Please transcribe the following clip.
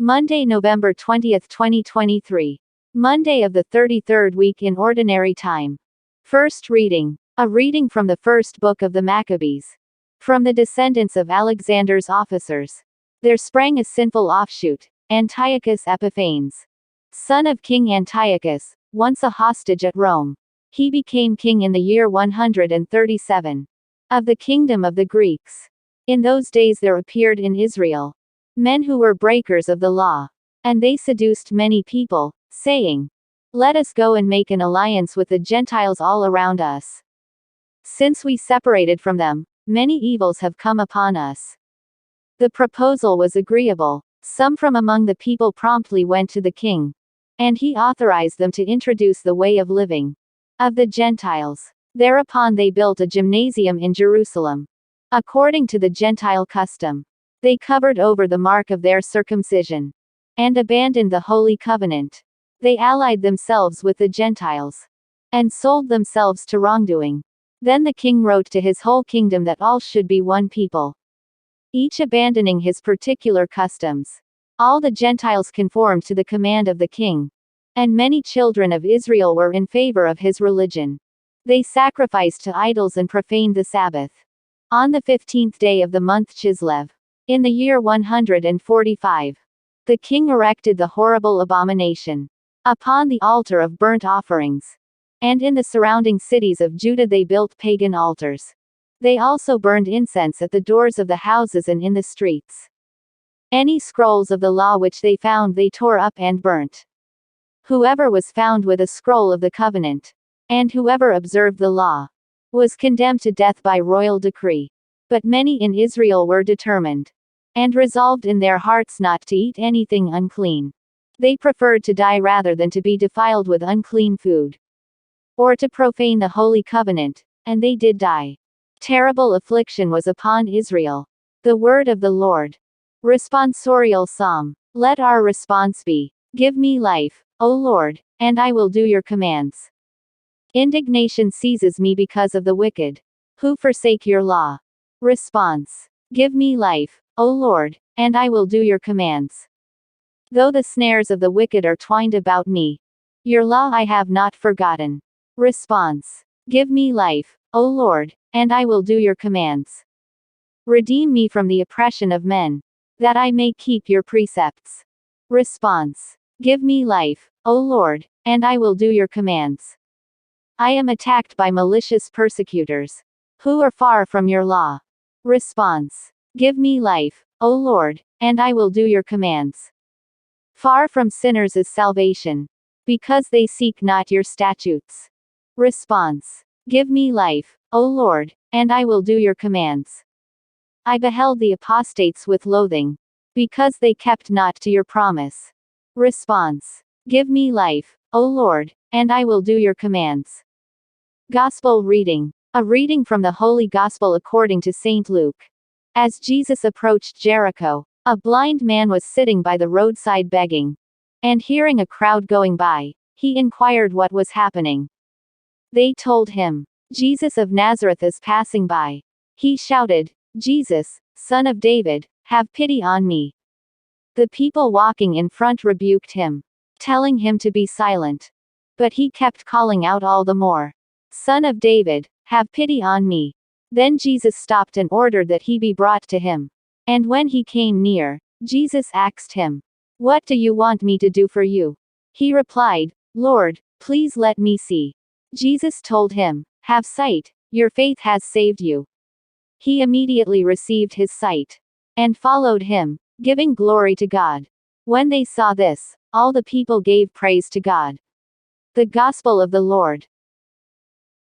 Monday, November 20th, 2023. Monday of the 33rd week in Ordinary Time. First reading. A reading from the first book of the Maccabees. From the descendants of Alexander's officers. There sprang a sinful offshoot, Antiochus Epiphanes, son of King Antiochus, once a hostage at Rome. He became king in the year 137 of the kingdom of the Greeks. In those days there appeared in Israel men who were breakers of the law, and they seduced many people, saying, "Let us go and make an alliance with the Gentiles all around us. Since we separated from them, many evils have come upon us." The proposal was agreeable. Some from among the people promptly went to the king, and he authorized them to introduce the way of living of the Gentiles. Thereupon they built a gymnasium in Jerusalem, according to the Gentile custom. They covered over the mark of their circumcision, and abandoned the Holy Covenant. They allied themselves with the Gentiles, and sold themselves to wrongdoing. Then the king wrote to his whole kingdom that all should be one people, each abandoning his particular customs. All the Gentiles conformed to the command of the king, and many children of Israel were in favor of his religion. They sacrificed to idols and profaned the Sabbath. On the 15th day of the month Chislev, in the year 145, the king erected the horrible abomination upon the altar of burnt offerings. And in the surrounding cities of Judah they built pagan altars. They also burned incense at the doors of the houses and in the streets. Any scrolls of the law which they found they tore up and burnt. Whoever was found with a scroll of the covenant, and whoever observed the law, was condemned to death by royal decree. But many in Israel were determined, and resolved in their hearts not to eat anything unclean. They preferred to die rather than to be defiled with unclean food, or to profane the holy covenant, and they did die. Terrible affliction was upon Israel. The word of the Lord. Responsorial Psalm. Let our response be, "Give me life, O Lord, and I will do your commands." Indignation seizes me because of the wicked, who forsake your law. Response. Give me life, O Lord, and I will do your commands. Though the snares of the wicked are twined about me, your law I have not forgotten. Response. Give me life, O Lord, and I will do your commands. Redeem me from the oppression of men, that I may keep your precepts. Response. Give me life, O Lord, and I will do your commands. I am attacked by malicious persecutors, who are far from your law. Response. Give me life, O Lord, and I will do your commands. Far from sinners is salvation, because they seek not your statutes. Response. Give me life, O Lord, and I will do your commands. I beheld the apostates with loathing, because they kept not to your promise. Response. Give me life, O Lord, and I will do your commands. Gospel reading. A reading from the Holy Gospel according to St. Luke. As Jesus approached Jericho, a blind man was sitting by the roadside begging. And hearing a crowd going by, he inquired what was happening. They told him, "Jesus of Nazareth is passing by." He shouted, "Jesus, Son of David, have pity on me." The people walking in front rebuked him, telling him to be silent. But he kept calling out all the more, "Son of David, have pity on me." Then Jesus stopped and ordered that he be brought to him. And when he came near, Jesus asked him, "What do you want me to do for you?" He replied, "Lord, please let me see." Jesus told him, "Have sight, your faith has saved you." He immediately received his sight, and followed him, giving glory to God. When they saw this, all the people gave praise to God. The Gospel of the Lord.